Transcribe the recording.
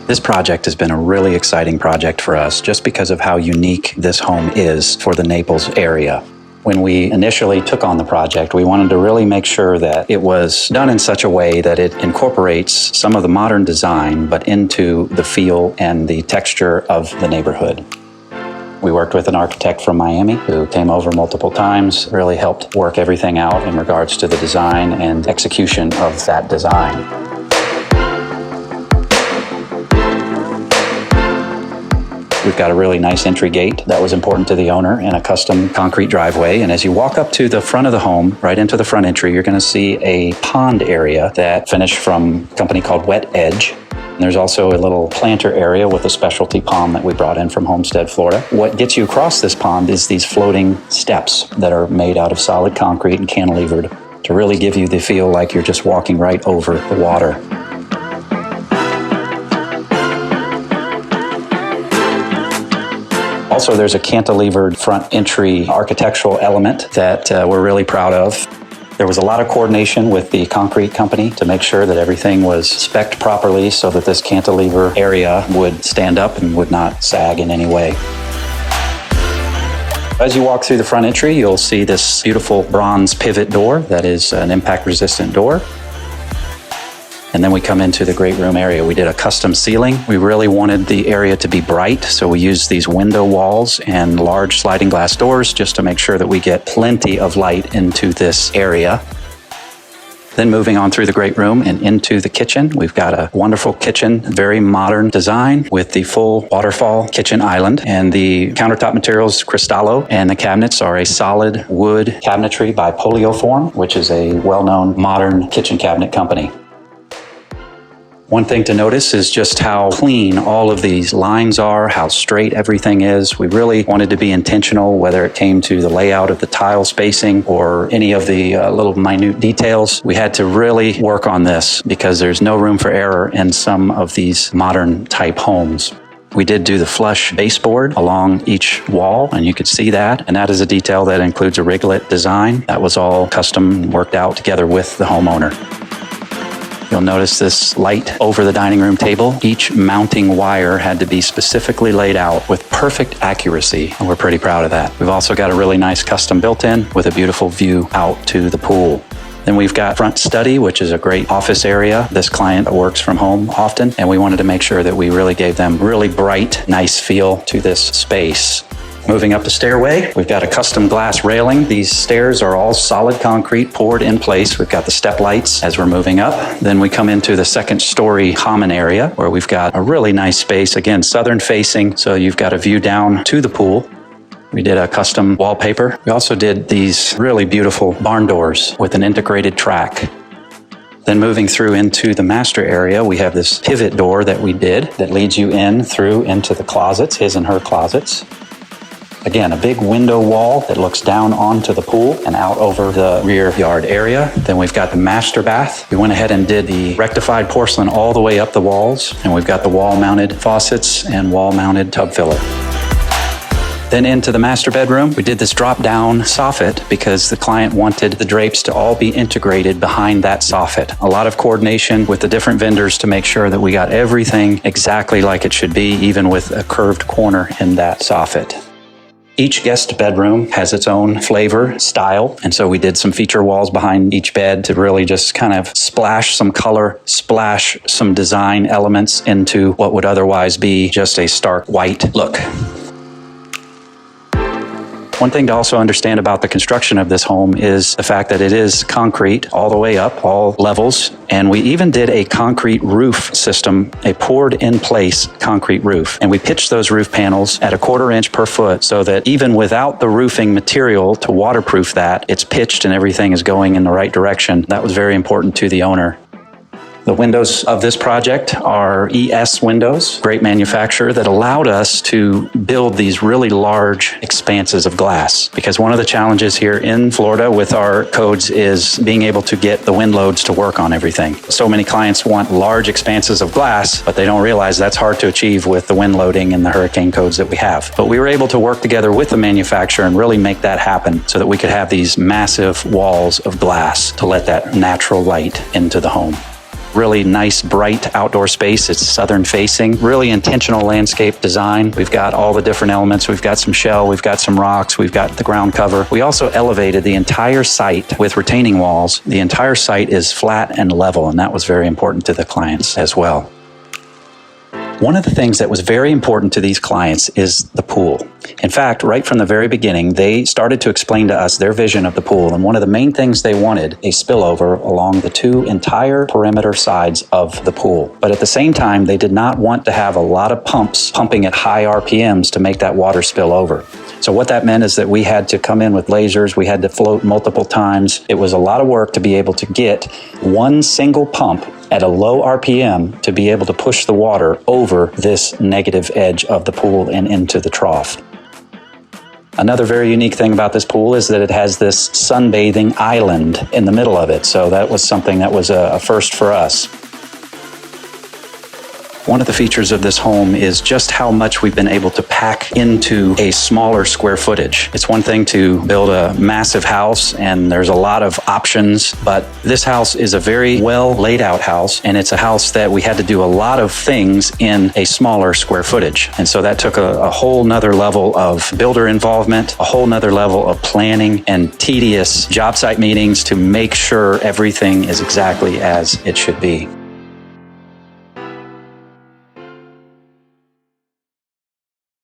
This project has been a really exciting project for us just because of how unique this home is for the Naples area. When we initially took on the project, we wanted to really make sure that it was done in such a way that it incorporates some of the modern design, but into the feel and the texture of the neighborhood. We worked with an architect from Miami who came over multiple times, really helped work everything out in regards to the design and execution of that design. We've got a really nice entry gate that was important to the owner and a custom concrete driveway. And as you walk up to the front of the home, right into the front entry, you're going to see a pond area that finished from a company called Wet Edge. And there's also a little planter area with a specialty palm that we brought in from Homestead, Florida. What gets you across this pond is these floating steps that are made out of solid concrete and cantilevered to really give you the feel like you're just walking right over the water. Also, there's a cantilevered front entry architectural element that we're really proud of. There was a lot of coordination with the concrete company to make sure that everything was spec'd properly so that this cantilever area would stand up and would not sag in any way. As you walk through the front entry, you'll see this beautiful bronze pivot door that is an impact-resistant door. And then we come into the great room area. We did a custom ceiling. We really wanted the area to be bright, so we used these window walls and large sliding glass doors just to make sure that we get plenty of light into this area. Then moving on through the great room and into the kitchen, we've got a wonderful kitchen, very modern design with the full waterfall kitchen island. And the countertop materials, Cristallo, and the cabinets are a solid wood cabinetry by Polioform, which is a well-known modern kitchen cabinet company. One thing to notice is just how clean all of these lines are, how straight everything is. We really wanted to be intentional, whether it came to the layout of the tile spacing or any of the little minute details. We had to really work on this because there's no room for error in some of these modern type homes. We did do the flush baseboard along each wall, and you could see that. And that is a detail that includes a riglet design. That was all custom worked out together with the homeowner. You'll notice this light over the dining room table. Each mounting wire had to be specifically laid out with perfect accuracy, and we're pretty proud of that. We've also got a really nice custom built-in with a beautiful view out to the pool. Then we've got front study, which is a great office area. This client works from home often, and we wanted to make sure that we really gave them really bright, nice feel to this space. Moving up the stairway, we've got a custom glass railing. These stairs are all solid concrete poured in place. We've got the step lights as we're moving up. Then we come into the second story common area where we've got a really nice space. Again, southern facing, so you've got a view down to the pool. We did a custom wallpaper. We also did these really beautiful barn doors with an integrated track. Then moving through into the master area, we have this pivot door that we did that leads you in through into the closets, his and her closets. Again, a big window wall that looks down onto the pool and out over the rear yard area. Then we've got the master bath. We went ahead and did the rectified porcelain all the way up the walls, and we've got the wall-mounted faucets and wall-mounted tub filler. Then into the master bedroom, we did this drop-down soffit because the client wanted the drapes to all be integrated behind that soffit. A lot of coordination with the different vendors to make sure that we got everything exactly like it should be, even with a curved corner in that soffit. Each guest bedroom has its own flavor, style, and so we did some feature walls behind each bed to really just kind of splash some color, splash some design elements into what would otherwise be just a stark white look. One thing to also understand about the construction of this home is the fact that it is concrete all the way up, all levels. And we even did a concrete roof system, a poured in place concrete roof. And we pitched those roof panels at 1/4 inch per foot so that even without the roofing material to waterproof that, it's pitched and everything is going in the right direction. That was very important to the owner. The windows of this project are ES windows, great manufacturer that allowed us to build these really large expanses of glass. Because one of the challenges here in Florida with our codes is being able to get the wind loads to work on everything. So many clients want large expanses of glass, but they don't realize that's hard to achieve with the wind loading and the hurricane codes that we have. But we were able to work together with the manufacturer and really make that happen so that we could have these massive walls of glass to let that natural light into the home. really nice, bright outdoor space. It's southern facing, really intentional landscape design. We've got all the different elements. We've got some shell, we've got some rocks, we've got the ground cover. We also elevated the entire site with retaining walls. The entire site is flat and level, and that was very important to the clients as well. One of the things that was very important to these clients is the pool. In fact, right from the very beginning, they started to explain to us their vision of the pool. And one of the main things they wanted, a spillover along the two entire perimeter sides of the pool. But at the same time, they did not want to have a lot of pumps pumping at high RPMs to make that water spill over. So what that meant is that we had to come in with lasers. We had to float multiple times. It was a lot of work to be able to get one single pump at a low RPM to be able to push the water over this negative edge of the pool and into the trough. Another very unique thing about this pool is that it has this sunbathing island in the middle of it. So that was something that was a first for us. One of the features of this home is just how much we've been able to pack into a smaller square footage. It's one thing to build a massive house and there's a lot of options, but this house is a very well laid out house, and it's a house that we had to do a lot of things in a smaller square footage. And so that took a whole nother level of builder involvement, a whole nother level of planning and tedious job site meetings to make sure everything is exactly as it should be.